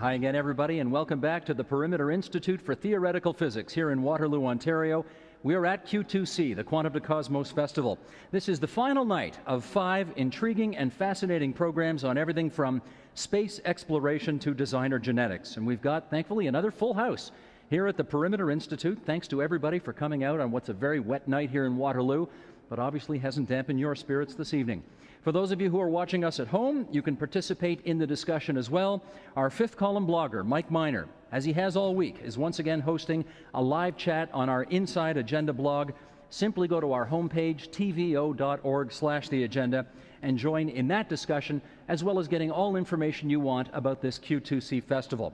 Hi again, everybody, and welcome back to the Perimeter Institute for Theoretical Physics here in Waterloo, Ontario. We are at Q2C, the Quantum to Cosmos Festival. This is the final night of 5 intriguing and fascinating programs on everything from space exploration to designer genetics. And we've got, thankfully, another full house here at the Perimeter Institute. Thanks to everybody for coming out on what's a very wet night here in Waterloo, but obviously hasn't dampened your spirits this evening. For those of you who are watching us at home, you can participate in the discussion as well. Our fifth column blogger, Mike Miner, as he has all week, is once again hosting a live chat on our Inside Agenda blog. Simply go to our homepage, tvo.org/theagenda, and join in that discussion, as well as getting all information you want about this Q2C festival.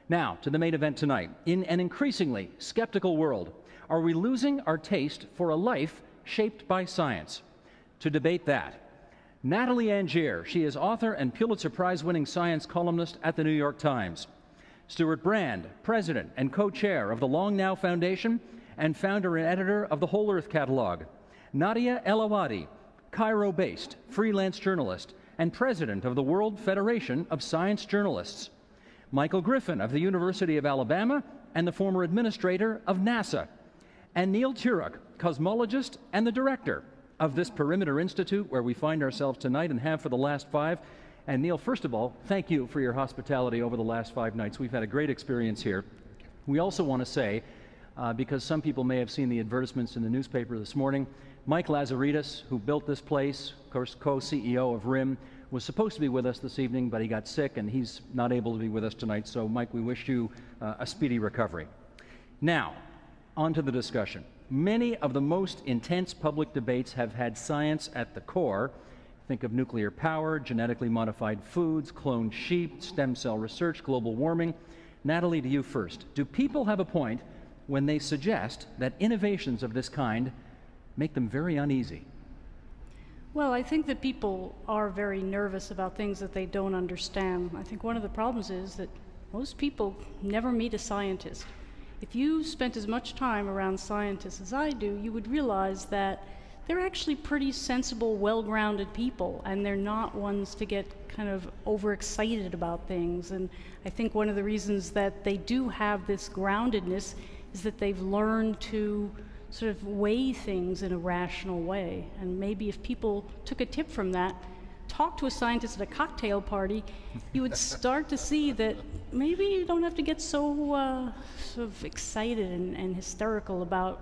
Now, to the main event tonight. In an increasingly skeptical world, are we losing our taste for a life shaped by science? To debate that, Natalie Angier. She is author and Pulitzer Prize-winning science columnist at the New York Times. Stuart Brand, president and co-chair of the Long Now Foundation and founder and editor of the Whole Earth Catalog. Nadia El-Awadi, Cairo-based freelance journalist and president of the World Federation of Science Journalists. Michael Griffin of the University of Alabama and the former administrator of NASA. And Neil Turok, cosmologist and the director of this Perimeter Institute, where we find ourselves tonight and have for the last 5. And Neil, first of all, thank you for your hospitality over the last 5 nights. We've had a great experience here. We also want to say, because some people may have seen the advertisements in the newspaper this morning, Mike Lazaridis, who built this place, of course, co-CEO of RIM, was supposed to be with us this evening, but he got sick and he's not able to be with us tonight. So, Mike, we wish you a speedy recovery. Now, on to the discussion. Many of the most intense public debates have had science at the core. Think of nuclear power, genetically modified foods, cloned sheep, stem cell research, global warming. Natalie, to you first. Do people have a point when they suggest that innovations of this kind make them very uneasy? Well, I think that people are very nervous about things that they don't understand. I think one of the problems is that most people never meet a scientist. If you spent as much time around scientists as I do, you would realize that they're actually pretty sensible, well-grounded people, and they're not ones to get kind of overexcited about things. And I think one of the reasons that they do have this groundedness is that they've learned to sort of weigh things in a rational way. And maybe if people took a tip from that, talk to a scientist at a cocktail party, you would start to see that maybe you don't have to get so sort of excited and hysterical about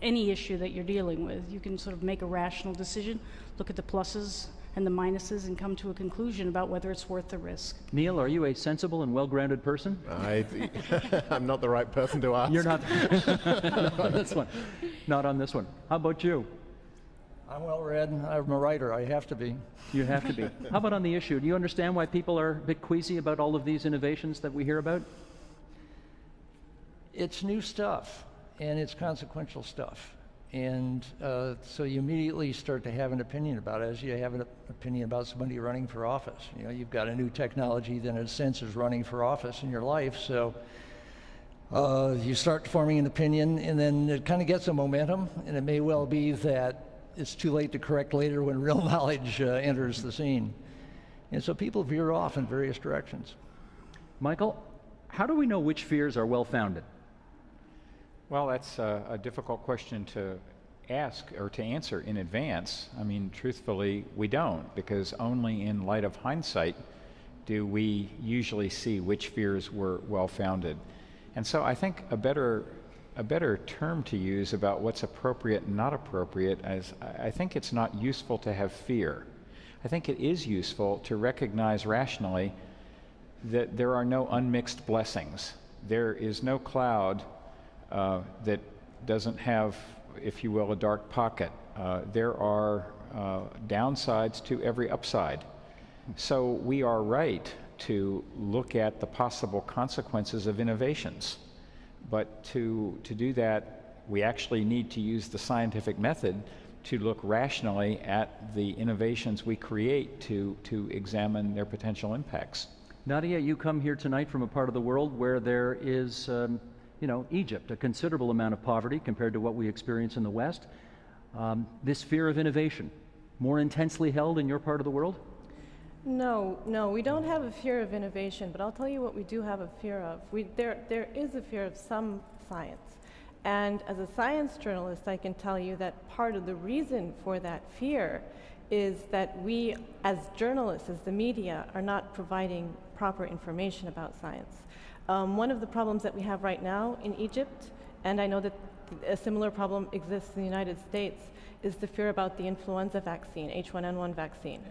any issue that you're dealing with. You can sort of make a rational decision, look at the pluses and the minuses, and come to a conclusion about whether it's worth the risk. Neil, are you a sensible and well-grounded person? I'm not the right person to ask. You're not. Not on this one. Not on this one. How about you? I'm well-read. I'm a writer. I have to be. You have to be. How about on the issue? Do you understand why people are a bit queasy about all of these innovations that we hear about? It's new stuff, and it's consequential stuff. And so you immediately start to have an opinion about it, as you have an opinion about somebody running for office. You know, you've got a new technology that, in a sense, is running for office in your life. So you start forming an opinion, and then it kind of gets a momentum, and it may well be that it's too late to correct later when real knowledge enters the scene. And so people veer off in various directions. Michael, how do we know which fears are well-founded? Well, that's a difficult question to ask or to answer in advance. I mean, truthfully, we don't, because only in light of hindsight do we usually see which fears were well-founded. And so I think a better term to use about what's appropriate and not appropriate is, I think it's not useful to have fear. I think it is useful to recognize rationally that there are no unmixed blessings. There is no cloud that doesn't have, if you will, a dark pocket. There are downsides to every upside. So we are right to look at the possible consequences of innovations. But to do that, we actually need to use the scientific method to look rationally at the innovations we create to examine their potential impacts. Nadia, you come here tonight from a part of the world where there is, Egypt, a considerable amount of poverty compared to what we experience in the West. This fear of innovation, more intensely held in your part of the world? No, no, we don't have a fear of innovation, but I'll tell you what we do have a fear of. There is a fear of some science. And as a science journalist, I can tell you that part of the reason for that fear is that we, as journalists, as the media, are not providing proper information about science. One of the problems that we have right now in Egypt, and I know that a similar problem exists in the United States, is the fear about the influenza vaccine, H1N1 vaccine.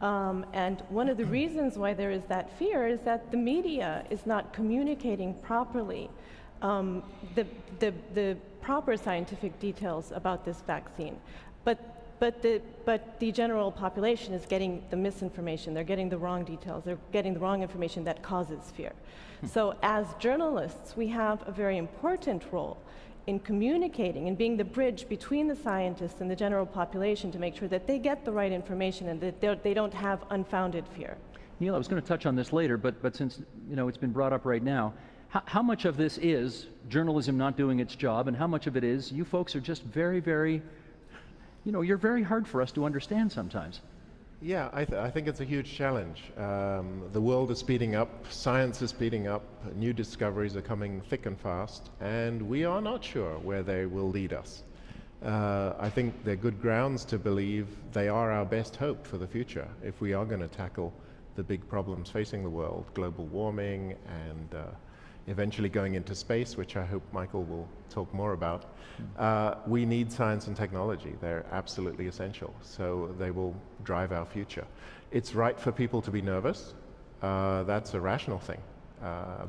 And one of the reasons why there is that fear is that the media is not communicating properly the proper scientific details about this vaccine. But the general population is getting the misinformation. They're getting the wrong details. They're getting the wrong information that causes fear. So as journalists, we have a very important role in communicating and being the bridge between the scientists and the general population to make sure that they get the right information and that they don't have unfounded fear. Neil, I was going to touch on this later, but since it's been brought up right now, how much of this is journalism not doing its job, and how much of it is you folks are just very, very, you're very hard for us to understand sometimes? Yeah, I think it's a huge challenge. The world is speeding up, science is speeding up, new discoveries are coming thick and fast, and we are not sure where they will lead us. I think there are good grounds to believe they are our best hope for the future if we are going to tackle the big problems facing the world, global warming and eventually going into space, which I hope Michael will talk more about. We need science and technology. They're absolutely essential. So they will drive our future. It's right for people to be nervous. That's a rational thing.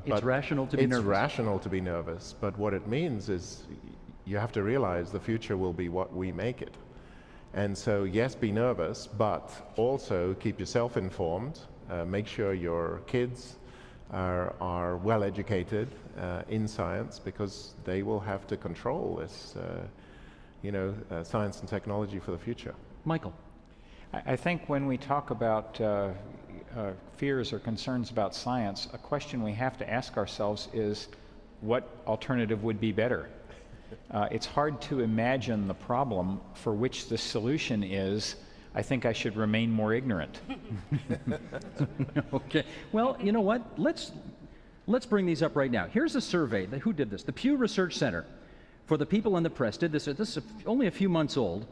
It's rational to be nervous. It's rational to be nervous. But what it means is you have to realize the future will be what we make it. And so, yes, be nervous, but also keep yourself informed. Make sure your kids are well educated in science, because they will have to control this, science and technology for the future. Michael. I think when we talk about fears or concerns about science, a question we have to ask ourselves is, what alternative would be better? It's hard to imagine the problem for which the solution is, I think I should remain more ignorant. Okay. Well, you know what? Let's bring these up right now. Here's a survey. Who did this? The Pew Research Center for the People and the Press did this. This is only a few months old,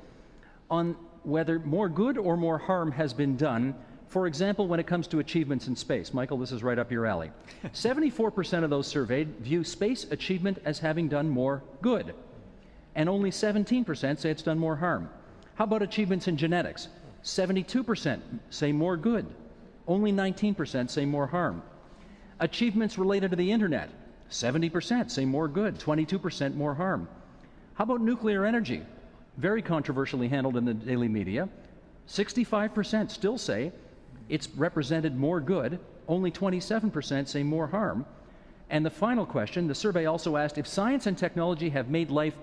on whether more good or more harm has been done, for example, when it comes to achievements in space. Michael, this is right up your alley. 74% of those surveyed view space achievement as having done more good, and only 17% say it's done more harm. How about achievements in genetics? 72% say more good. Only 19% say more harm. Achievements related to the internet? 70% say more good, 22% more harm. How about nuclear energy? Very controversially handled in the daily media. 65% still say it's represented more good. Only 27% say more harm. And the final question, the survey also asked if science and technology have made life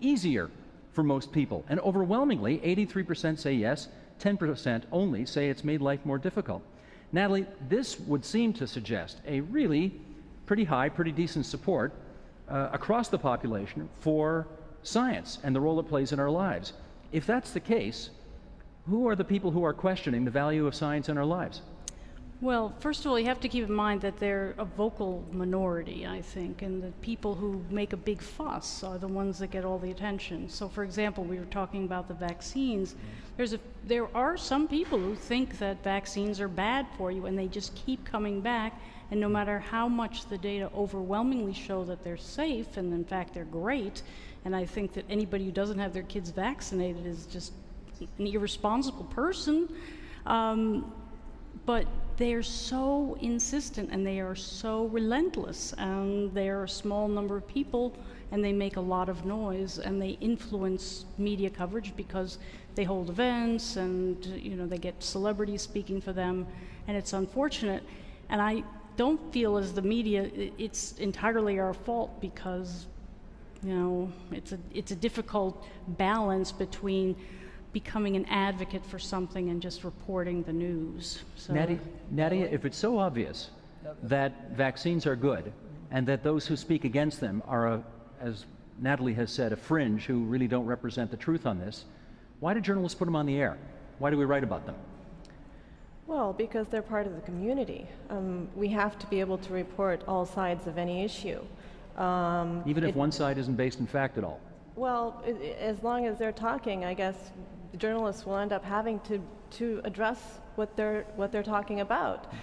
easier for most people. And overwhelmingly, 83% say yes, 10% only say it's made life more difficult. Natalie, this would seem to suggest a really pretty high, pretty decent support across the population for science and the role it plays in our lives. If that's the case, who are the people who are questioning the value of science in our lives? Well, first of all, you have to keep in mind that they're a vocal minority, I think, and the people who make a big fuss are the ones that get all the attention. So, for example, we were talking about the vaccines. There are some people who think that vaccines are bad for you, and they just keep coming back, and no matter how much the data overwhelmingly show that they're safe, and in fact they're great, and I think that anybody who doesn't have their kids vaccinated is just an irresponsible person. But they're so insistent and they are so relentless, and they're a small number of people and they make a lot of noise, and they influence media coverage because they hold events and they get celebrities speaking for them, and it's unfortunate. And I don't feel as the media it's entirely our fault, because it's a difficult balance between becoming an advocate for something and just reporting the news. So, Nadia, if it's so obvious that vaccines are good and that those who speak against them are, as Natalie has said, a fringe who really don't represent the truth on this, why do journalists put them on the air? Why do we write about them? Well, because they're part of the community. We have to be able to report all sides of any issue. Even if one side isn't based in fact at all? Well, as long as they're talking, I guess the journalists will end up having to address what they're talking about.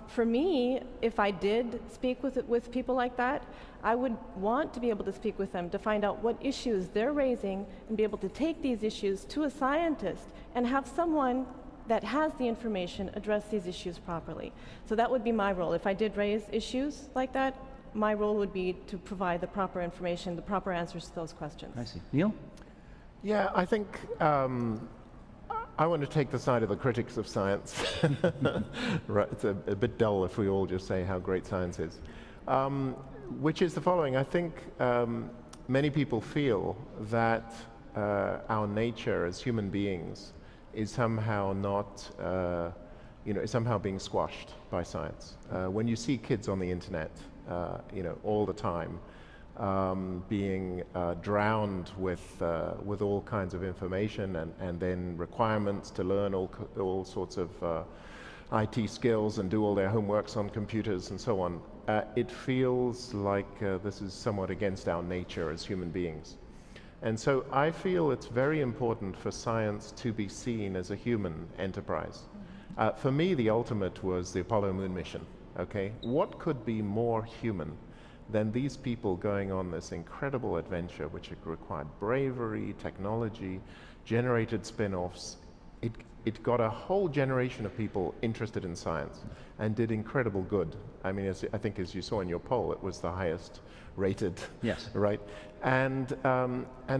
For me, if I did speak with people like that, I would want to be able to speak with them to find out what issues they're raising and be able to take these issues to a scientist and have someone that has the information address these issues properly. So that would be my role. If I did raise issues like that, my role would be to provide the proper information, the proper answers to those questions. I see. Neil? Yeah, I think I want to take the side of the critics of science. Right, it's a bit dull if we all just say how great science is. Which is the following. I think many people feel that our nature as human beings is somehow not, is somehow being squashed by science. When you see kids on the internet, all the time, being drowned with all kinds of information and then requirements to learn all sorts of IT skills and do all their homeworks on computers and so on, it feels like this is somewhat against our nature as human beings. And so I feel it's very important for science to be seen as a human enterprise. For me, the ultimate was the Apollo moon mission. Okay, what could be more human than these people going on this incredible adventure, which required bravery, technology, generated spin-offs? It got a whole generation of people interested in science and did incredible good. I mean, I think as you saw in your poll, it was the highest rated. Yes. Right? And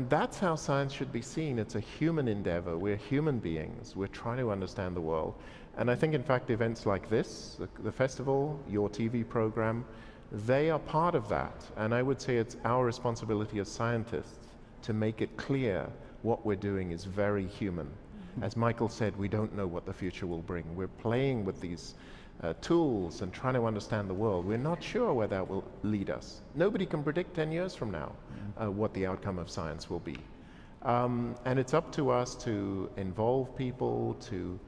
that's how science should be seen. It's a human endeavor. We're human beings. We're trying to understand the world. And I think, in fact, events like this, the festival, your TV program, they are part of that. And I would say it's our responsibility as scientists to make it clear what we're doing is very human. As Michael said, we don't know what the future will bring. We're playing with these tools and trying to understand the world. We're not sure where that will lead us. Nobody can predict 10 years from now what the outcome of science will be. And it's up to us to involve people, to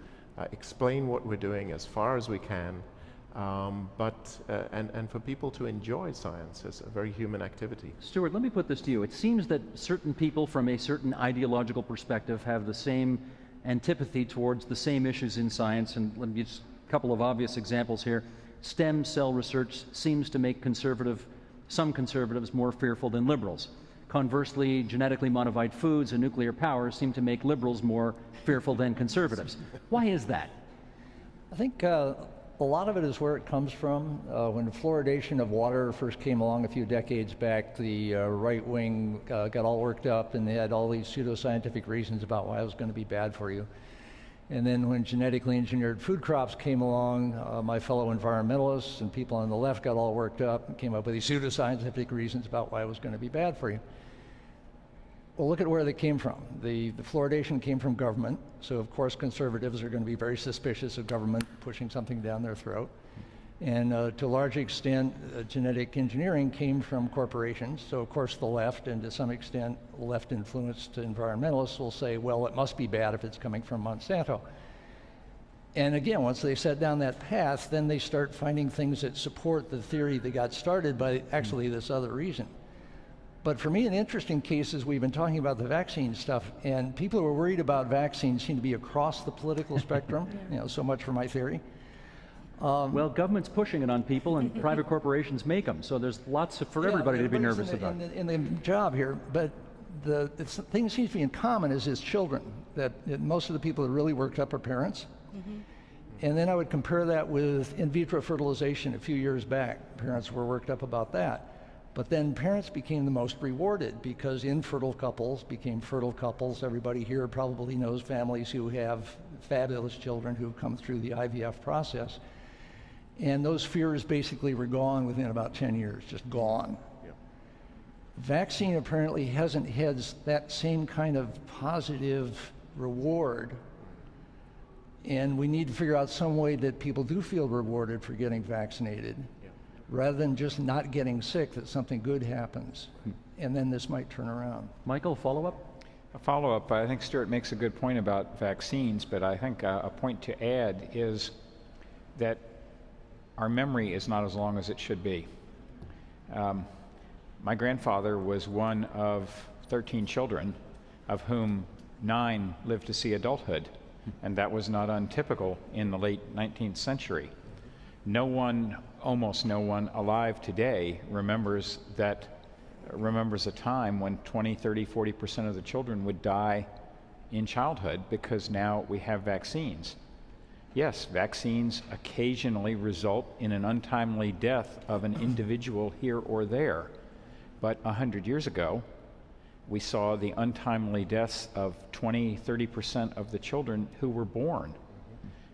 explain what we're doing as far as we can, and for people to enjoy science as a very human activity. Stuart, let me put this to you. It seems that certain people from a certain ideological perspective have the same antipathy towards the same issues in science, and let me just a couple of obvious examples here. Stem cell research seems to make some conservatives more fearful than liberals. Conversely, genetically modified foods and nuclear power seem to make liberals more fearful than conservatives. Why is that? I think a lot of it is where it comes from. When the fluoridation of water first came along a few decades back, the right wing got all worked up and they had all these pseudoscientific reasons about why it was going to be bad for you. And then when genetically engineered food crops came along, my fellow environmentalists and people on the left got all worked up and came up with these pseudoscientific reasons about why it was going to be bad for you. Well, look at where they came from. The fluoridation came from government, so of course conservatives are going to be very suspicious of government pushing something down their throat. And to a large extent, genetic engineering came from corporations, so of course the left, and to some extent left-influenced environmentalists will say, well, it must be bad if it's coming from Monsanto. And again, once they set down that path, then they start finding things that support the theory that got started by actually this other reason. But for me, an interesting case is we've been talking about the vaccine stuff, and people who are worried about vaccines seem to be across the political spectrum. So much for my theory. Well, government's pushing it on people, and private corporations make them. So there's lots for everybody to be nervous about. In the job here, but the thing that seems to be in common is children. That most of the people that really worked up are parents. And then I would compare that with in vitro fertilization a few years back. Parents were worked up about that. But then parents became the most rewarded because infertile couples became fertile couples. Everybody here probably knows families who have fabulous children who come through the IVF process. And those fears basically were gone within about 10 years, just gone. Yeah. Vaccine apparently hasn't had that same kind of positive reward. And we need to figure out some way that people do feel rewarded for getting vaccinated. Rather than just not getting sick, that something good happens. And then this might turn around. Michael, follow-up? A follow-up, I think Stuart makes a good point about vaccines, but I think a point to add is that our memory is not as long as it should be. My grandfather was one of 13 children, of whom 9 lived to see adulthood, and that was not untypical in the late 19th century. No one, almost no one alive today remembers a time when 20, 30, 40% of the children would die in childhood because now we have vaccines. Yes, vaccines occasionally result in an untimely death of an individual here or there, but 100 years ago, we saw the untimely deaths of 20, 30% of the children who were born.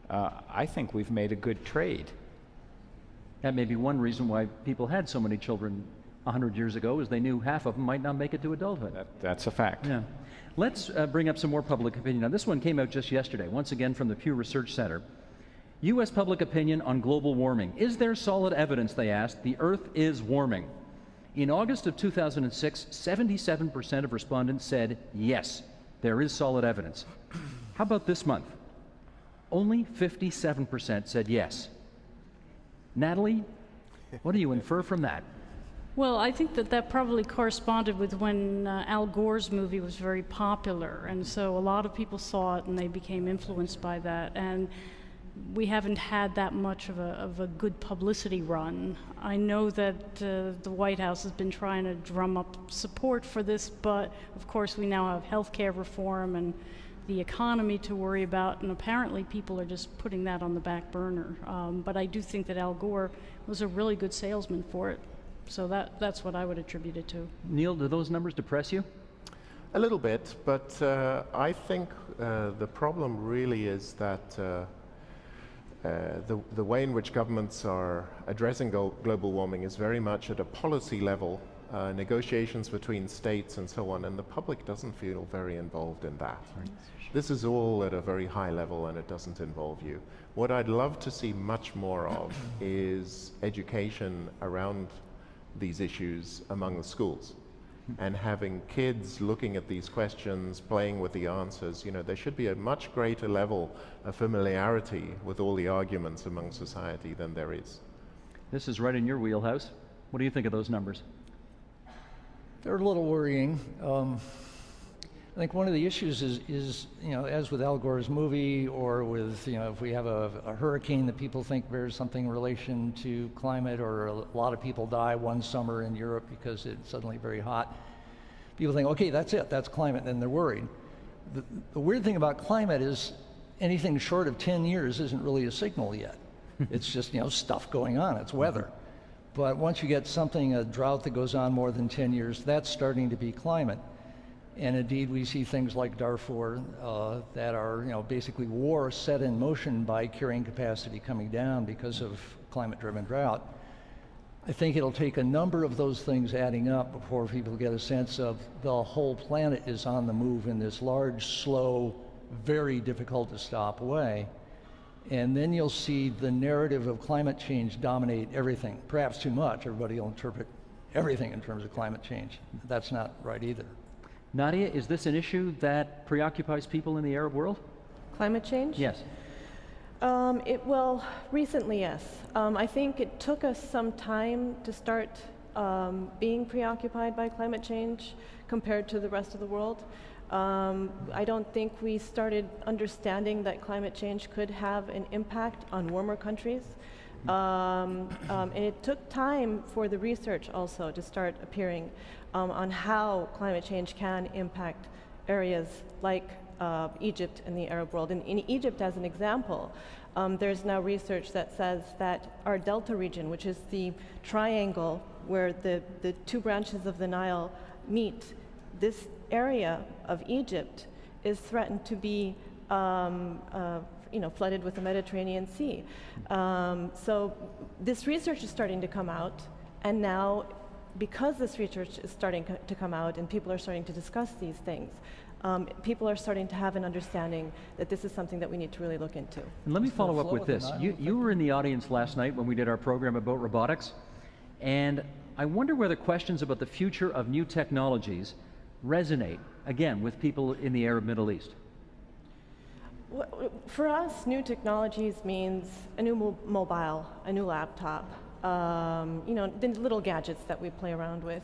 I think we've made a good trade. That may be one reason why people had so many children 100 years ago, is they knew half of them might not make it to adulthood. That's a fact. Yeah. Let's bring up some more public opinion. Now, this one came out just yesterday, once again from the Pew Research Center. U.S. public opinion on global warming. Is there solid evidence, they asked, the Earth is warming? In August of 2006, 77% of respondents said, yes, there is solid evidence. How about this month? Only 57% said yes. Natalie, what do you infer from that? Well, I think that probably corresponded with when Al Gore's movie was very popular, and so a lot of people saw it and they became influenced by that. And we haven't had that much of a good publicity run. I know that the White House has been trying to drum up support for this, but of course we now have healthcare reform and the economy to worry about, and apparently people are just putting that on the back burner. But I do think that Al Gore was a really good salesman for it. So that's what I would attribute it to. Neil, do those numbers depress you? A little bit, but I think the problem really is that the way in which governments are addressing global warming is very much at a policy level, negotiations between states and so on, and the public doesn't feel very involved in that. Right? This is all at a very high level and it doesn't involve you. What I'd love to see much more of is education around these issues among the schools, and having kids looking at these questions, playing with the answers. You know, there should be a much greater level of familiarity with all the arguments among society than there is. This is right in your wheelhouse. What do you think of those numbers? They're a little worrying. I think one of the issues is, you know, as with Al Gore's movie, or with, you know, if we have a hurricane that people think bears something in relation to climate, or a lot of people die one summer in Europe because it's suddenly very hot, people think, okay, that's it, that's climate, and they're worried. The weird thing about climate is anything short of 10 years isn't really a signal yet. It's just, you know, stuff going on, it's weather. But once you get something, a drought that goes on more than 10 years, that's starting to be climate. And indeed, we see things like Darfur that are, you know, basically war set in motion by carrying capacity coming down because of climate-driven drought. I think it'll take a number of those things adding up before people get a sense of the whole planet is on the move in this large, slow, very difficult to stop way. And then you'll see the narrative of climate change dominate everything. Perhaps too much. Everybody will interpret everything in terms of climate change. That's not right either. Nadia, is this an issue that preoccupies people in the Arab world? Climate change? Yes. Well, recently, yes. I think it took us some time to start being preoccupied by climate change compared to the rest of the world. I don't think we started understanding that climate change could have an impact on warmer countries. And it took time for the research also to start appearing on how climate change can impact areas like Egypt and the Arab world. In Egypt, as an example, there's now research that says that our delta region, which is the triangle where the two branches of the Nile meet, this area of Egypt is threatened to be flooded with the Mediterranean Sea. So this research is starting to come out, and now because this research is starting to come out and people are starting to discuss these things, people are starting to have an understanding that this is something that we need to really look into. And let me follow up with this. You were in the audience last night when we did our program about robotics, and I wonder whether questions about the future of new technologies resonate again, with people in the Arab Middle East? For us, new technologies means a new mobile, a new laptop, you know, the little gadgets that we play around with.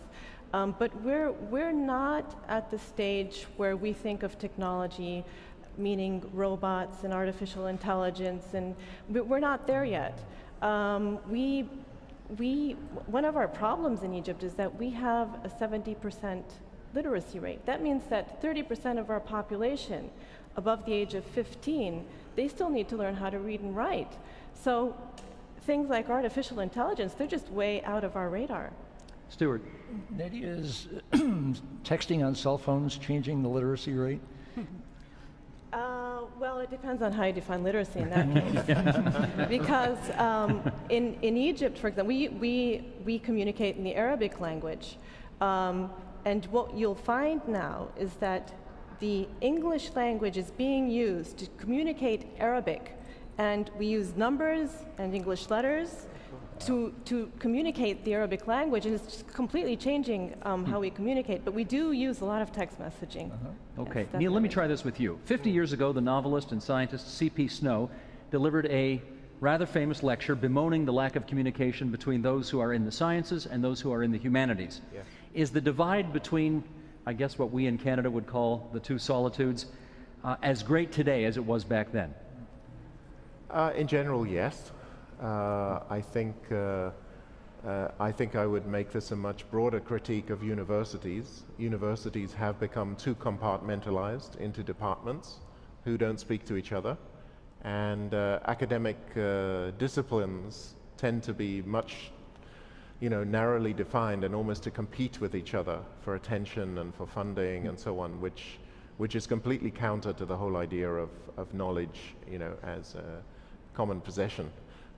But we're not at the stage where we think of technology, meaning robots and artificial intelligence, and we're not there yet. One of our problems in Egypt is that we have a 70% literacy rate. That means that 30% of our population above the age of 15, they still need to learn how to read and write. So things like artificial intelligence, they're just way out of our radar. Stuart. Nadia, is texting on cell phones changing the literacy rate? Well, it depends on how you define literacy in that case. Because in Egypt, for example, we communicate in the Arabic language. And what you'll find now is that the English language is being used to communicate Arabic. And we use numbers and English letters to communicate the Arabic language, and it's completely changing how we communicate. But we do use a lot of text messaging. Okay, Yes, Neil, let me try this with you. 50 years ago, the novelist and scientist C.P. Snow delivered a rather famous lecture bemoaning the lack of communication between those who are in the sciences and those who are in the humanities. Yeah. Is the divide between, I guess, what we in Canada would call the two solitudes, as great today as it was back then? In general, yes. I think I would make this a much broader critique of universities. Universities have become too compartmentalized into departments who don't speak to each other, and academic disciplines tend to be much, narrowly defined and almost to compete with each other for attention and for funding and so on, which is completely counter to the whole idea of knowledge, as a common possession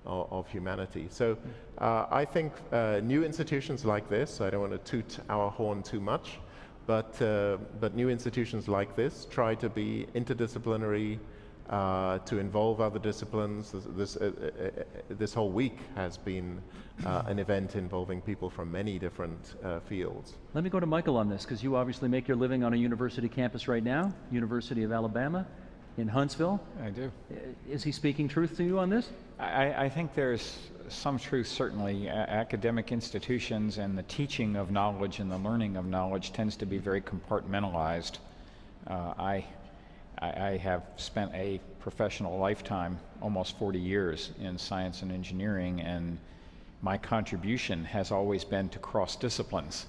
of humanity. So I think new institutions like this, I don't want to toot our horn too much, but new institutions like this try to be interdisciplinary, to involve other disciplines. This whole week has been an event involving people from many different fields. Let me go to Michael on this, because you obviously make your living on a university campus right now, University of Alabama in Huntsville. I do. Is he speaking truth to you on this? I think there's some truth, certainly. Academic institutions and the teaching of knowledge and the learning of knowledge tends to be very compartmentalized. I have spent a professional lifetime, almost 40 years, in science and engineering, and my contribution has always been to cross disciplines.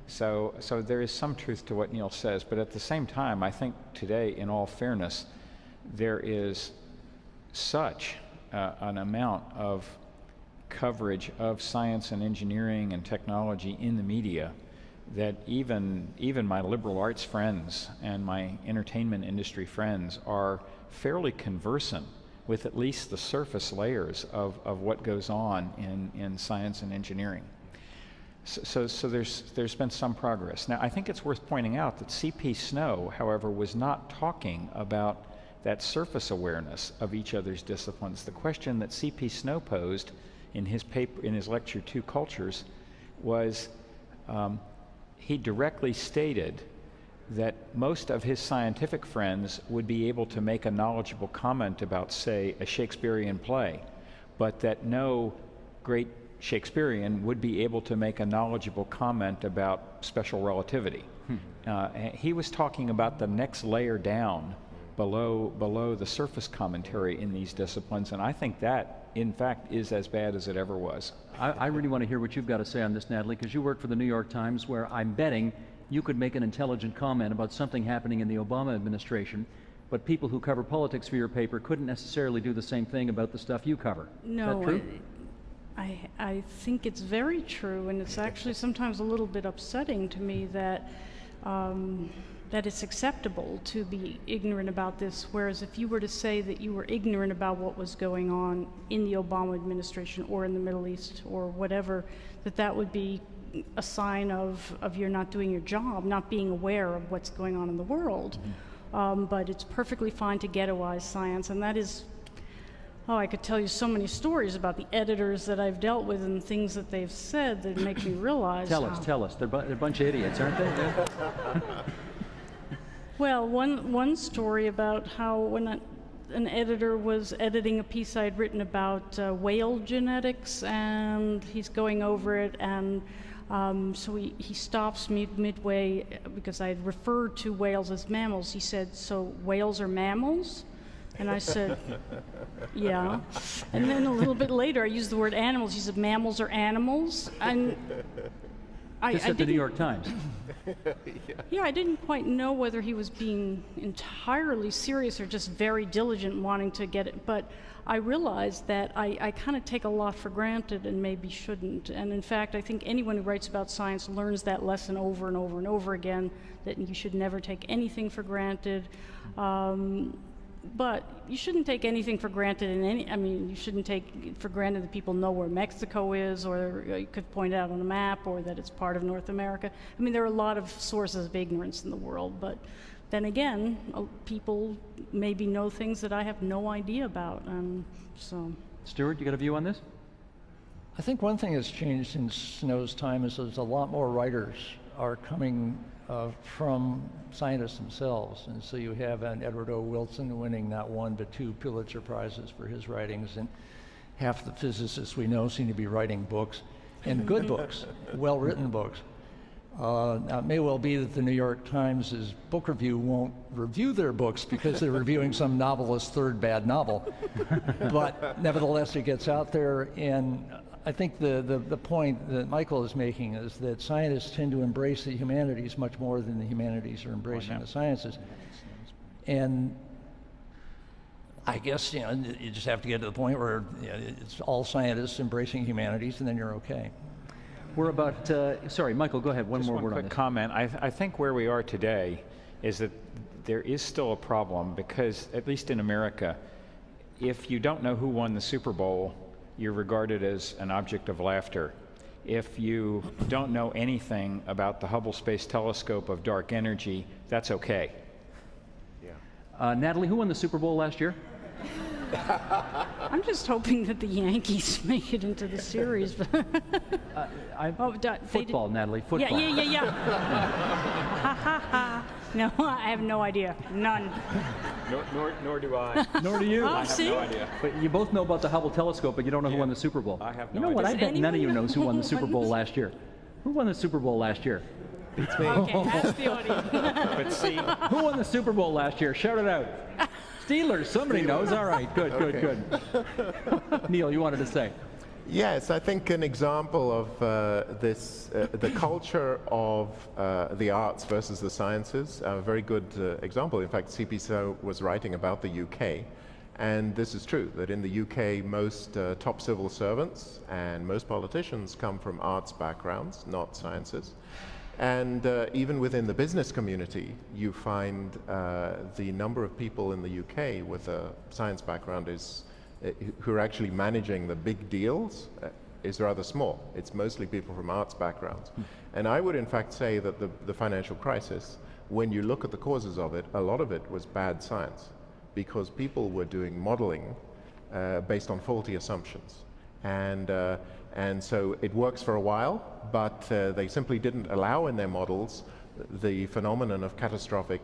So there is some truth to what Neil says, but at the same time, I think today, in all fairness, there is such an amount of coverage of science and engineering and technology in the media that even my liberal arts friends and my entertainment industry friends are fairly conversant with at least the surface layers of what goes on in science and engineering. So there's been some progress. Now, I think it's worth pointing out that C.P. Snow, however, was not talking about that surface awareness of each other's disciplines. The question that C.P. Snow posed in his paper, in his lecture, Two Cultures, was he directly stated that most of his scientific friends would be able to make a knowledgeable comment about, say, a Shakespearean play, but that no great Shakespearean would be able to make a knowledgeable comment about special relativity. He was talking about the next layer down below the surface commentary in these disciplines, and I think that, in fact, is as bad as it ever was. I really want to hear what you've got to say on this, Natalie, because you work for the New York Times, where I'm betting you could make an intelligent comment about something happening in the Obama administration, but people who cover politics for your paper couldn't necessarily do the same thing about the stuff you cover. No, Is that true? I think it's very true, and it's actually sometimes a little bit upsetting to me that that it's acceptable to be ignorant about this, whereas if you were to say that you were ignorant about what was going on in the Obama administration or in the Middle East or whatever, that would be a sign of you're not doing your job, not being aware of what's going on in the world. But it's perfectly fine to ghettoize science, and that is, I could tell you so many stories about the editors that I've dealt with and things that they've said that make me realize. Tell us. They're a bunch of idiots, aren't they? Well, one story about how when an editor was editing a piece I'd written about whale genetics, and he's going over it, and so he stops me midway because I had referred to whales as mammals. He said, "So whales are mammals?" And I said, "Yeah." And then a little bit later, I used the word animals. He said, "Mammals are animals?" And This at the New York Times. yeah, I didn't quite know whether he was being entirely serious or just very diligent wanting to get it, but I realized that I kind of take a lot for granted and maybe shouldn't. And in fact, I think anyone who writes about science learns that lesson over and over and over again, that you should never take anything for granted. But you shouldn't take anything for granted you shouldn't take for granted that people know where Mexico is, or you could point out on a map, or that it's part of North America. I mean, there are a lot of sources of ignorance in the world, but then again, people maybe know things that I have no idea about, so. Stuart, you got a view on this? I think one thing that's changed since Snow's time is there's a lot more writers are coming from scientists themselves. And so you have an Edward O. Wilson winning not one but 2 Pulitzer Prizes for his writings, and half the physicists we know seem to be writing books, and good books, well-written books. Now, it may well be that the New York Times' book review won't review their books because they're reviewing some novelist's 3rd bad novel, but nevertheless it gets out there. And I think the point that Michael is making is that scientists tend to embrace the humanities much more than the humanities are embracing the sciences. And I guess, you just have to get to the point where it's all scientists embracing humanities, and then you're okay. We're about, sorry, Michael, go ahead. One more word on this. Quick comment. I think where we are today is that there is still a problem because, at least in America, if you don't know who won the Super Bowl, you're regarded as an object of laughter. If you don't know anything about the Hubble Space Telescope of dark energy, that's okay. Yeah. Natalie, who won the Super Bowl last year? I'm just hoping that the Yankees make it into the series. Football, Natalie, football. Yeah. Ha ha ha. No, I have no idea. None. Nor do I. Nor do you. I have no idea. But you both know about the Hubble telescope, but you don't know who won the Super Bowl. I have no idea. You know what? I bet none of you knows who won the Super Bowl knows? last year. Who won the Super Bowl last year? It's me. Okay, ask the audience. But see, Who won the Super Bowl last year? Shout it out. Steelers. Somebody knows. All right. Good. Good. Neil, you wanted to say. Yes, I think an example of the culture of the arts versus the sciences, a very good example. In fact, C.P. So was writing about the UK, and this is true, that in the UK most top civil servants and most politicians come from arts backgrounds, not sciences. And even within the business community, you find the number of people in the UK with a science background who are actually managing the big deals is rather small. It's mostly people from arts backgrounds. And I would in fact say that the financial crisis, when you look at the causes of it, a lot of it was bad science, because people were doing modeling based on faulty assumptions. And so it works for a while, but they simply didn't allow in their models the phenomenon of catastrophic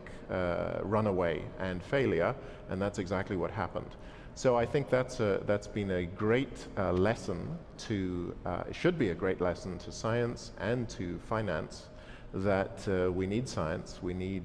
runaway and failure, and that's exactly what happened. So I think that's been a great lesson to, it should be a great lesson to science and to finance, that we need science, we need,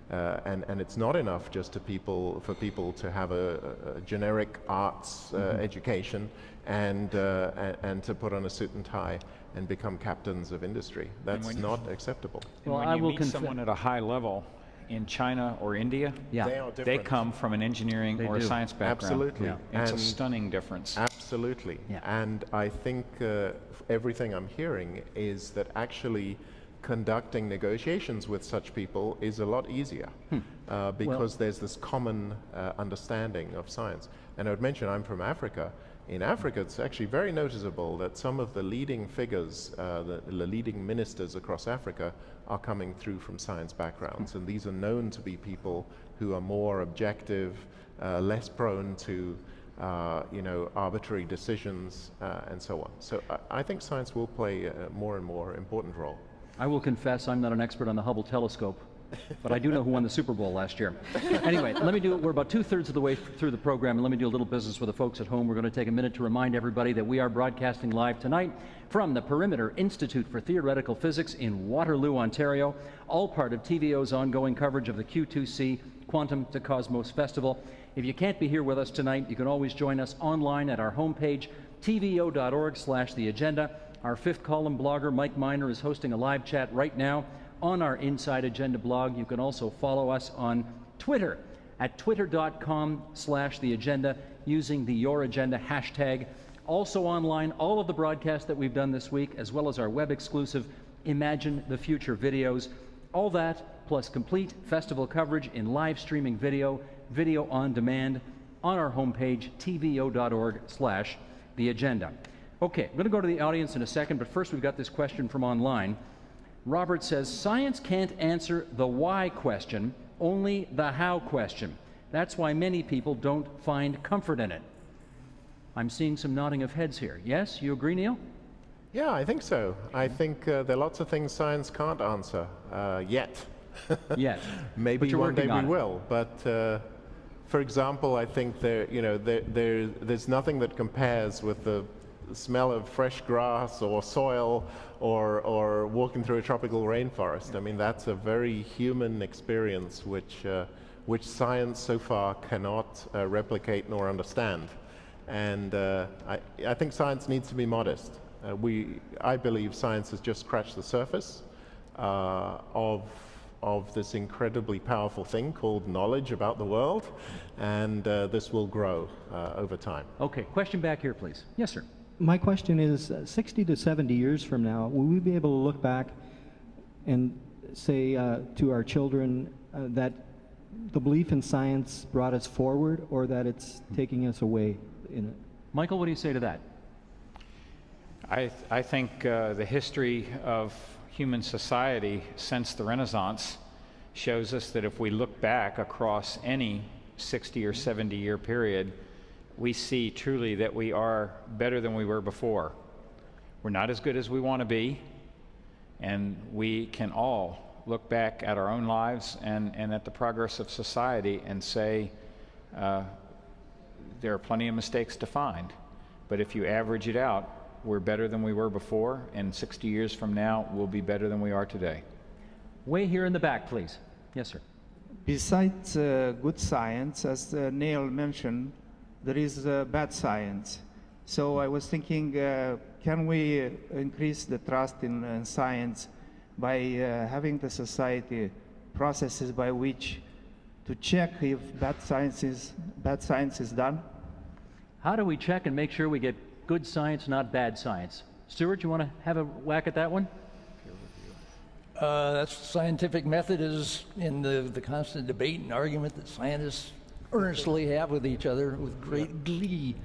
and it's not enough just for people to have a generic arts education and to put on a suit and tie and become captains of industry. That's not acceptable. Well, when you meet someone at a high level in China or India, they come from an engineering or a science background. Absolutely. Yeah. It's a stunning difference. Absolutely. Yeah. And I think everything I'm hearing is that actually conducting negotiations with such people is a lot easier because there's this common understanding of science. And I would mention I'm from Africa. In Africa, it's actually very noticeable that some of the leading figures, the leading ministers across Africa, are coming through from science backgrounds. And these are known to be people who are more objective, less prone to arbitrary decisions, and so on. So I think science will play a more and more important role. I will confess I'm not an expert on the Hubble telescope, but I do know who won the Super Bowl last year. Anyway, we're about 2/3 of the way through the program, and let me do a little business with the folks at home. We're going to take a minute to remind everybody that we are broadcasting live tonight from the Perimeter Institute for Theoretical Physics in Waterloo, Ontario, all part of TVO's ongoing coverage of the Q2C Quantum to Cosmos Festival. If you can't be here with us tonight, you can always join us online at our homepage, tvo.org/theagenda. Our fifth column blogger, Mike Miner, is hosting a live chat right now on our Inside Agenda blog. You can also follow us on Twitter at twitter.com/theagenda using the Your Agenda hashtag. Also online, all of the broadcasts that we've done this week, as well as our web-exclusive Imagine the Future videos. All that, plus complete festival coverage in live streaming video on demand on our homepage, tvo.org/theagenda. Okay, I'm going to go to the audience in a second, but first we've got this question from online. Robert says, science can't answer the why question, only the how question. That's why many people don't find comfort in it. I'm seeing some nodding of heads here. Yes, you agree, Neil? Yeah, I think so. I think there are lots of things science can't answer yet. Yet. Maybe one day we will. But for example, I think there's nothing that compares with the smell of fresh grass or soil or walking through a tropical rainforest. I mean, that's a very human experience which science so far cannot replicate nor understand. And I think science needs to be modest. I believe science has just scratched the surface of this incredibly powerful thing called knowledge about the world, and this will grow over time. Okay, question back here, please. Yes, sir. My question is, 60 to 70 years from now, will we be able to look back and say to our children that the belief in science brought us forward, or that it's taking us away in it? Michael, what do you say to that? I think the history of human society since the Renaissance shows us that if we look back across any 60 or 70 year period, we see truly that we are better than we were before. We're not as good as we want to be, and we can all look back at our own lives and at the progress of society and say there are plenty of mistakes to find. But if you average it out, we're better than we were before, and 60 years from now, we'll be better than we are today. Way here in the back, please. Yes, sir. Besides good science, as Neil mentioned, there is bad science. So I was thinking, can we increase the trust in science by having the society processes by which to check if bad science is done? How do we check and make sure we get good science, not bad science? Stuart, you want to have a whack at that one? That's the scientific method is in the constant debate and argument that scientists earnestly have with each other with great glee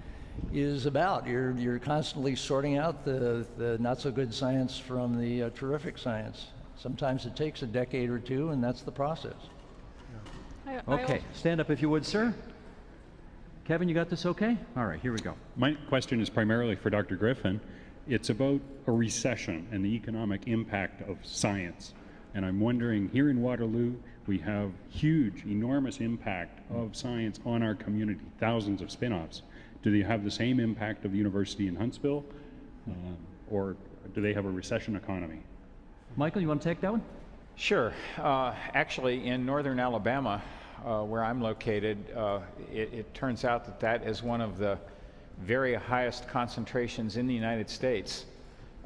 is about. You're constantly sorting out the not so good science from the terrific science. Sometimes it takes a decade or two, and that's the process. Okay, stand up if you would, sir. Kevin, you got this okay? All right, here we go. My question is primarily for Dr. Griffin. It's about a recession and the economic impact of science. And I'm wondering, here in Waterloo, we have huge, enormous impact of science on our community, thousands of spin-offs. Do they have the same impact of the university in Huntsville, or do they have a recession economy? Michael, you want to take that one? Sure. Actually, in northern Alabama, where I'm located, it turns out that is one of the very highest concentrations in the United States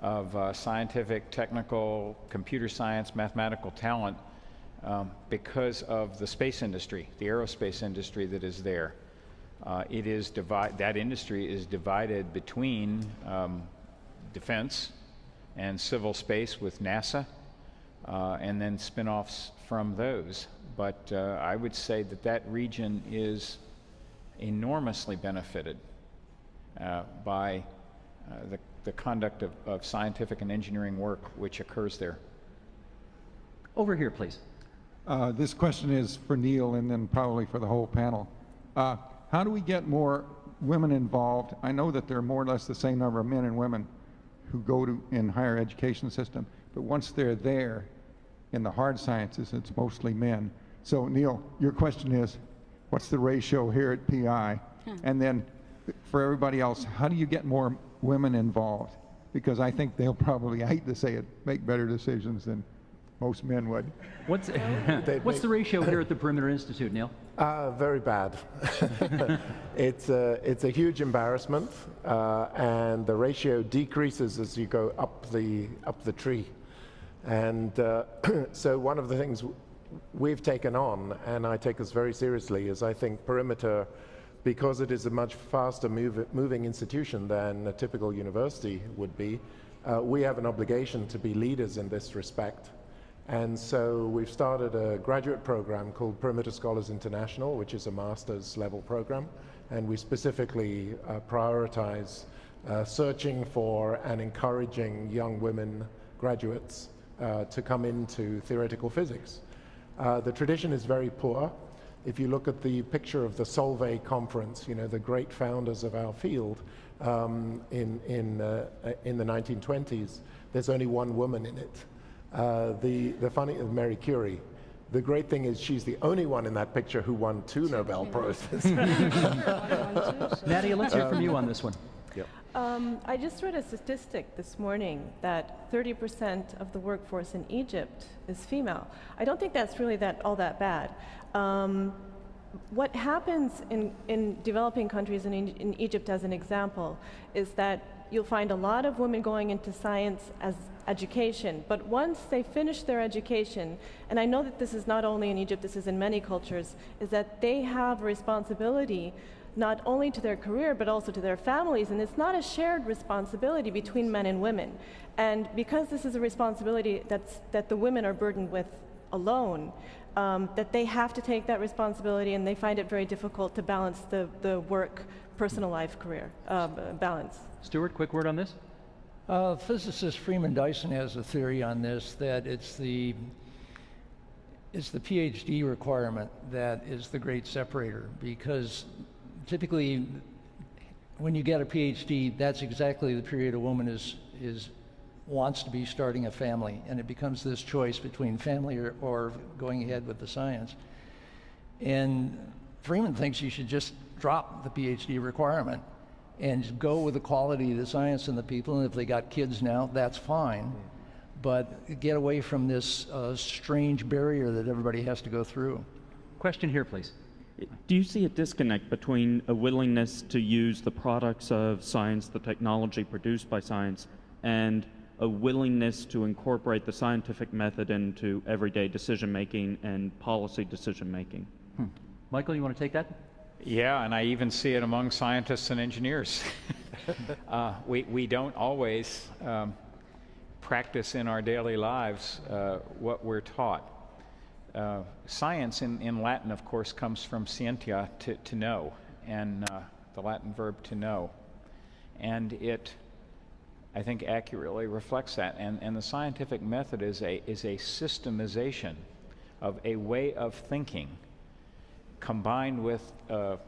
of scientific, technical, computer science, mathematical talent because of the space industry, the aerospace industry that is there. That industry is divided between defense and civil space with NASA, and then spin-offs from those. But I would say that region is enormously benefited by the conduct of scientific and engineering work which occurs there. Over here, please. This question is for Neil and then probably for the whole panel. How do we get more women involved? I know that there are more or less the same number of men and women who go to in higher education system, but once they're there, in the hard sciences, it's mostly men. So Neil, your question is, what's the ratio here at PI? And then for everybody else, how do you get more women involved? Because I think they'll probably, I hate to say it, make better decisions than most men would. What's the ratio here at the Perimeter Institute, Neil? Very bad. It's a huge embarrassment, and the ratio decreases as you go up the tree. And so one of the things we've taken on, and I take this very seriously, is I think Perimeter, because it is a much faster moving institution than a typical university would be, we have an obligation to be leaders in this respect. And so we've started a graduate program called Perimeter Scholars International, which is a master's level program, and we specifically prioritize searching for and encouraging young women graduates to come into theoretical physics. The tradition is very poor. If you look at the picture of the Solvay conference, you know, the great founders of our field in the 1920s, there's only one woman in it. The funny Mary Curie. The great thing is she's the only one in that picture who won 2 Nobel Prizes. Nadia, let's hear from you on this one. Yep. I just read a statistic this morning that 30% of the workforce in Egypt is female. I don't think that's really all that bad. What happens in developing countries, and in Egypt as an example, is that you'll find a lot of women going into science as education, but once they finish their education, and I know that this is not only in Egypt, this is in many cultures, is that they have a responsibility not only to their career but also to their families, and it's not a shared responsibility between men and women. And because this is a responsibility that the women are burdened with alone, that they have to take that responsibility, and they find it very difficult to balance the work, personal life, career balance. Stuart, quick word on this? Physicist Freeman Dyson has a theory on this, that it's the PhD requirement that is the great separator, because typically when you get a PhD, that's exactly the period a woman wants to be starting a family, and it becomes this choice between family or going ahead with the science. And Freeman thinks you should just drop the PhD requirement and go with the quality of the science and the people, and if they got kids now, that's fine. But get away from this strange barrier that everybody has to go through. Question here, please. Do you see a disconnect between a willingness to use the products of science, the technology produced by science, and a willingness to incorporate the scientific method into everyday decision-making and policy decision-making? Michael, you want to take that? Yeah, and I even see it among scientists and engineers. We don't always practice in our daily lives what we're taught. Science in Latin, of course, comes from scientia, to know, and the Latin verb to know. And it, I think, accurately reflects that. And the scientific method is a systemization of a way of thinking, combined with,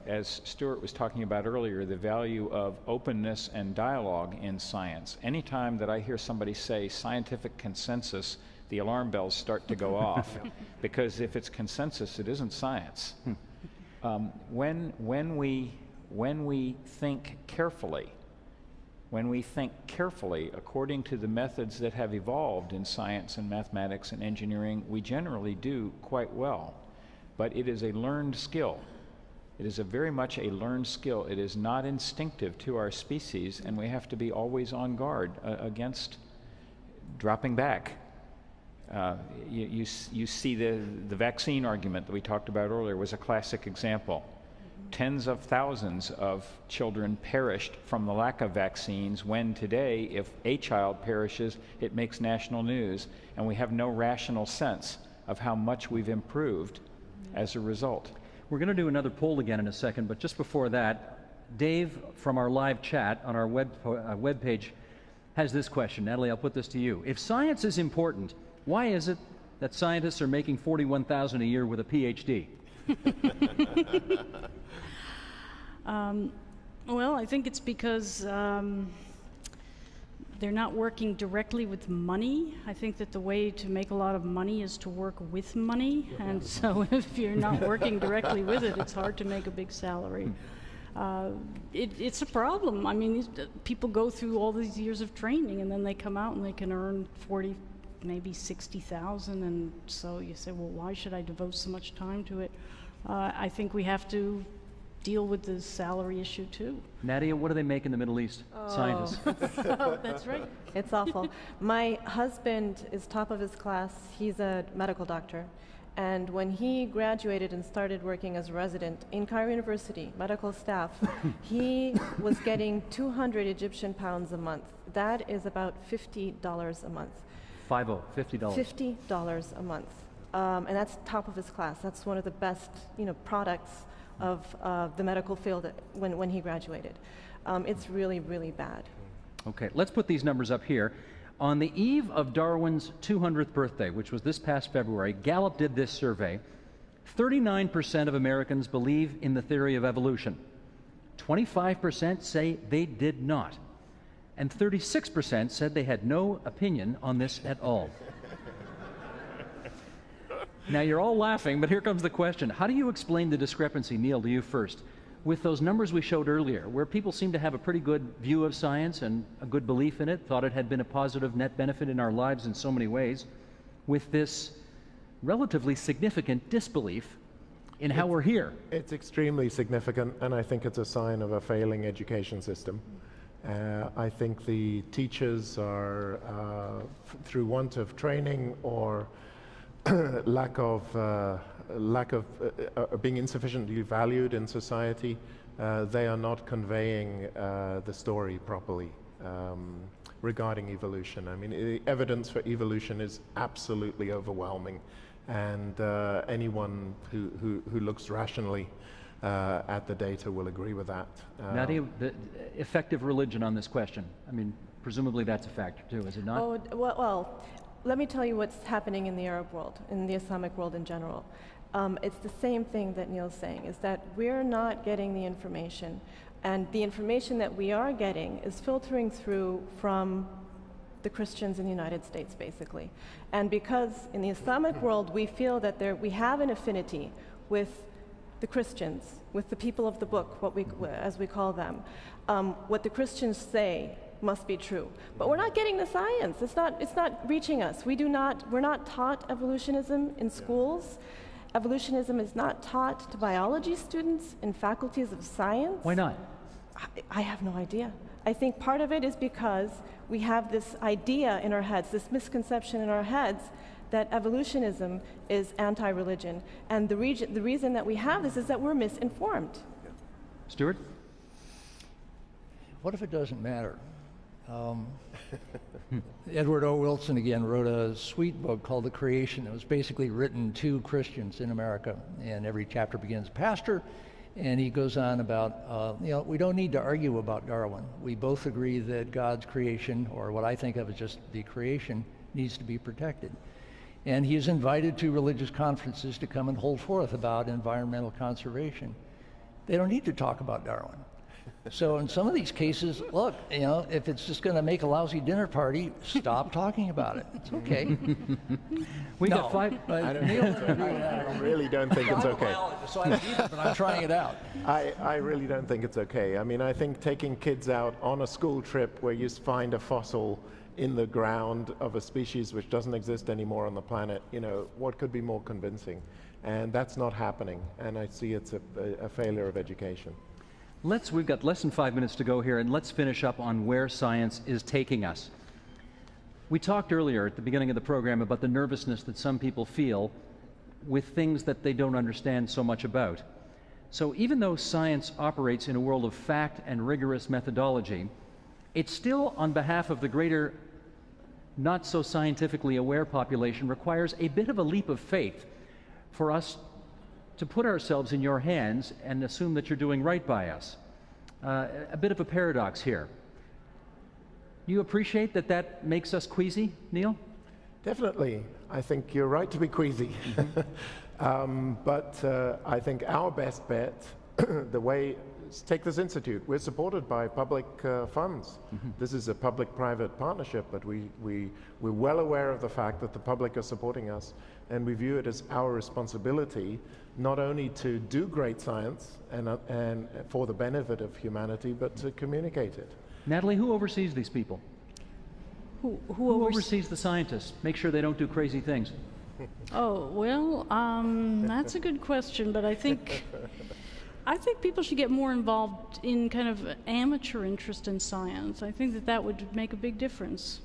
as Stuart was talking about earlier, the value of openness and dialogue in science. Anytime that I hear somebody say scientific consensus, the alarm bells start to go off, because if it's consensus, it isn't science. When we think carefully, according to the methods that have evolved in science and mathematics and engineering, we generally do quite well. But it is a learned skill. It is very much a learned skill. It is not instinctive to our species, and we have to be always on guard against dropping back. You see the vaccine argument that we talked about earlier was a classic example. Tens of thousands of children perished from the lack of vaccines, when today, if a child perishes, it makes national news, and we have no rational sense of how much we've improved as a result. We're going to do another poll again in a second, but just before that, Dave from our live chat on our web page has this question. Natalie, I'll put this to you. If science is important, why is it that scientists are making $41,000 a year with a PhD? Well, I think it's because they're not working directly with money. I think that the way to make a lot of money is to work with money, and so if you're not working directly with it, it's hard to make a big salary. It's a problem. I mean, people go through all these years of training, and then they come out and they can earn 40, maybe 60,000, and so you say, well, why should I devote so much time to it? I think we have to deal with the salary issue too. Nadia, what do they make in the Middle East? Scientists. Oh, that's right. It's awful. My husband is top of his class. He's a medical doctor. And when he graduated and started working as a resident in Cairo University, medical staff, he was getting 200 Egyptian pounds a month. That is about $50 a month. $50. $50 a month. And that's top of his class. That's one of the best, products of the medical field when he graduated. It's really, really bad. Okay, let's put these numbers up here. On the eve of Darwin's 200th birthday, which was this past February, Gallup did this survey. 39% of Americans believe in the theory of evolution. 25% say they did not. And 36% said they had no opinion on this at all. Now, you're all laughing, but here comes the question. How do you explain the discrepancy, Neil, to you first, with those numbers we showed earlier, where people seem to have a pretty good view of science and a good belief in it, thought it had been a positive net benefit in our lives in so many ways, with this relatively significant disbelief in how we're here? It's extremely significant, and I think it's a sign of a failing education system. I think the teachers are, through want of training or lack of being insufficiently valued in society, they are not conveying the story properly regarding evolution. I mean, the evidence for evolution is absolutely overwhelming, and anyone who looks rationally at the data will agree with that. Nadia, the effective religion on this question, I mean, presumably that's a factor too, is it not? Oh, well, let me tell you what's happening in the Arab world, in the Islamic world in general. It's the same thing that Neil's saying, is that we're not getting the information, and the information that we are getting is filtering through from the Christians in the United States, basically. And because in the Islamic world we feel that we have an affinity with the Christians, with the people of the book, as we call them, what the Christians say must be true. But we're not getting the science. It's not reaching us. We're not taught evolutionism in schools. Evolutionism is not taught to biology students in faculties of science. Why not? I have no idea. I think part of it is because we have this idea in our heads, this misconception in our heads, that evolutionism is anti-religion. And the reason that we have this is that we're misinformed. Stuart? What if it doesn't matter? Edward O. Wilson again wrote a sweet book called The Creation. It was basically written to Christians in America, and every chapter begins, Pastor, and he goes on about, we don't need to argue about Darwin. We both agree that God's creation, or what I think of as just the creation, needs to be protected. And he is invited to religious conferences to come and hold forth about environmental conservation. They don't need to talk about Darwin. So in some of these cases, look, if it's just going to make a lousy dinner party, stop talking about it. It's okay. We got five. I really don't think it's okay. So I see it, but I'm trying it out. I really don't think it's okay. I mean, I think taking kids out on a school trip where you find a fossil in the ground of a species which doesn't exist anymore on the planet, what could be more convincing? And that's not happening. And I see it's a failure of education. We've got less than 5 minutes to go here, and let's finish up on where science is taking us. We talked earlier at the beginning of the program about the nervousness that some people feel with things that they don't understand so much about. So even though science operates in a world of fact and rigorous methodology, it still, on behalf of the greater, not so scientifically aware population, requires a bit of a leap of faith for us to put ourselves in your hands and assume that you're doing right by us. A bit of a paradox here. Do you appreciate that makes us queasy, Neil? Definitely. I think you're right to be queasy. But I think our best bet, the way take this institute. We're supported by public funds. This is a public-private partnership, but we're well aware of the fact that the public are supporting us, and we view it as our responsibility not only to do great science and for the benefit of humanity, but to communicate it. Natalie, who oversees these people? Who oversees the scientists? Make sure they don't do crazy things. Oh, well, that's a good question, but I think people should get more involved in kind of amateur interest in science. I think that would make a big difference.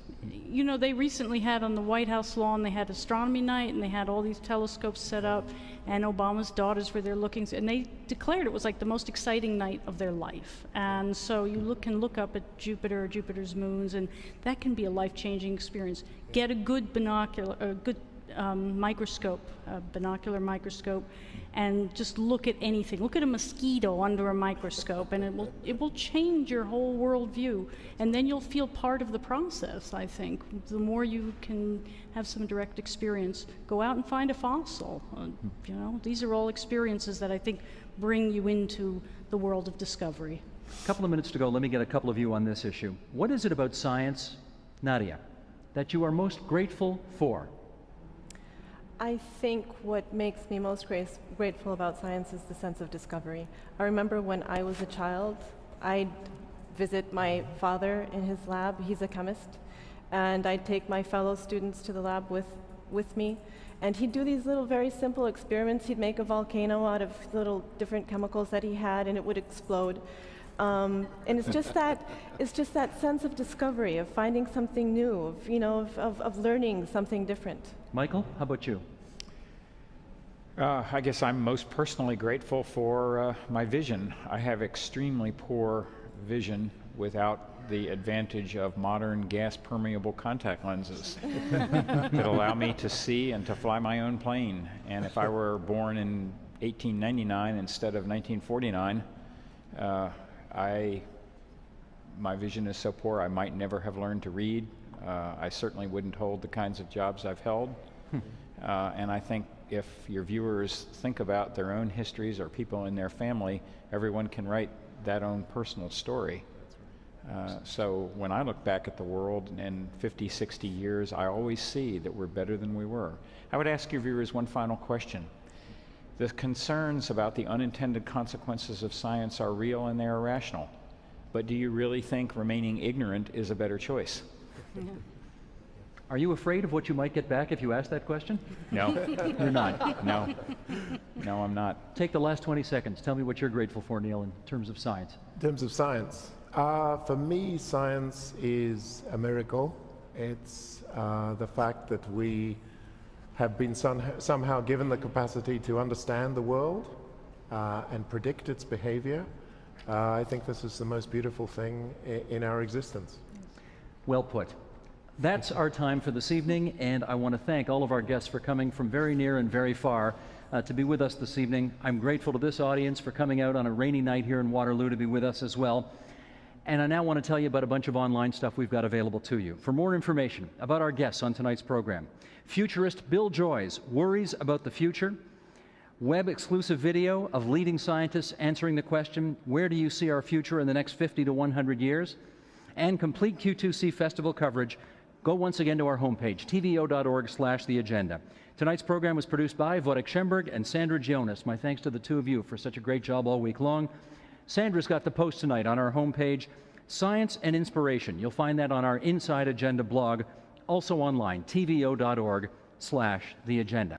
You know, they recently had on the White House lawn, they had astronomy night, and they had all these telescopes set up, and Obama's daughters were there looking, and they declared it was like the most exciting night of their life. And so you can look up at Jupiter, Jupiter's moons, and that can be a life-changing experience. Get a good binocular, a good microscope, a binocular microscope, and just look at anything. Look at a mosquito under a microscope, and it will change your whole worldview. And then you'll feel part of the process, I think. The more you can have some direct experience, go out and find a fossil. You know, these are all experiences that I think bring you into the world of discovery. A couple of minutes to go. Let me get a couple of you on this issue. What is it about science, Nadia, that you are most grateful for? I think what makes me most grateful about science is the sense of discovery. I remember when I was a child, I'd visit my father in his lab. He's a chemist. And I'd take my fellow students to the lab with me. And he'd do these little very simple experiments. He'd make a volcano out of little different chemicals that he had, and it would explode. And it's just that sense of discovery, of finding something new, of learning something different. Michael, how about you? I guess I'm most personally grateful for my vision. I have extremely poor vision without the advantage of modern gas-permeable contact lenses that allow me to see and to fly my own plane. And if I were born in 1899 instead of 1949, my vision is so poor I might never have learned to read. I certainly wouldn't hold the kinds of jobs I've held. And I think if your viewers think about their own histories or people in their family, everyone can write that own personal story. So when I look back at the world in 50, 60 years, I always see that we're better than we were. I would ask your viewers one final question. The concerns about the unintended consequences of science are real and they are rational. But do you really think remaining ignorant is a better choice? Are you afraid of what you might get back if you ask that question? No. You're not? No. No, I'm not. Take the last 20 seconds. Tell me what you're grateful for, Neil, in terms of science. In terms of science, for me, science is a miracle. It's the fact that we have been somehow given the capacity to understand the world and predict its behavior. I think this is the most beautiful thing in our existence. Well put. That's our time for this evening, and I want to thank all of our guests for coming from very near and very far to be with us this evening. I'm grateful to this audience for coming out on a rainy night here in Waterloo to be with us as well. And I now want to tell you about a bunch of online stuff we've got available to you. For more information about our guests on tonight's program, futurist Bill Joy's Worries About the Future, web-exclusive video of leading scientists answering the question, where do you see our future in the next 50 to 100 years? And complete Q2C festival coverage, go once again to our homepage, tvo.org/theagenda. Tonight's program was produced by Wojtek Schemberg and Sandra Jonas. My thanks to the two of you for such a great job all week long. Sandra's got the post tonight on our homepage, Science and Inspiration. You'll find that on our Inside Agenda blog, also online, tvo.org/theagenda.